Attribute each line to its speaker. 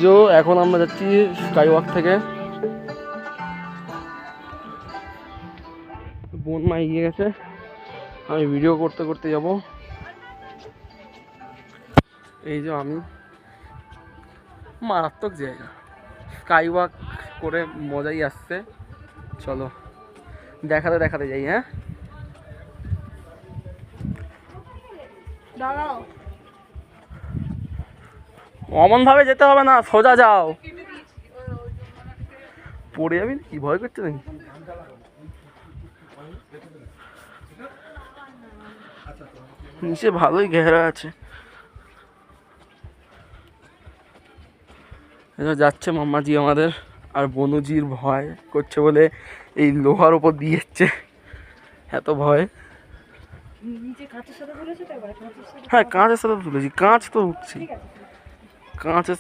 Speaker 1: যে এখন আমরা যাচ্ছি স্কাই ওয়াক থেকে। বোন মা এগিয়ে গেছে, আমি ভিডিও করতে করতে যাব। এই যে আমি, মারাত্মক জায়গা, স্কাই ওয়াক করে মজাই আসছে। চলো দেখাতে দেখাতে যাই। হ্যাঁ অমন ভাবে যেতে হবে না, সোজা যাও। পড়ে যাবি কি, ভয় করছে নাকি? নিচে ভালোই ঘেরা আছে। যাচ্ছে মাম্মাজি আমাদের, আর বনুজির ভয় করছে বলে এই লোহার ওপর দিয়ে যাচ্ছে, এত ভয়। হ্যাঁ কাঁচের সাথে তুলেছি, কাঁচ তো উঠছে, কাঁচের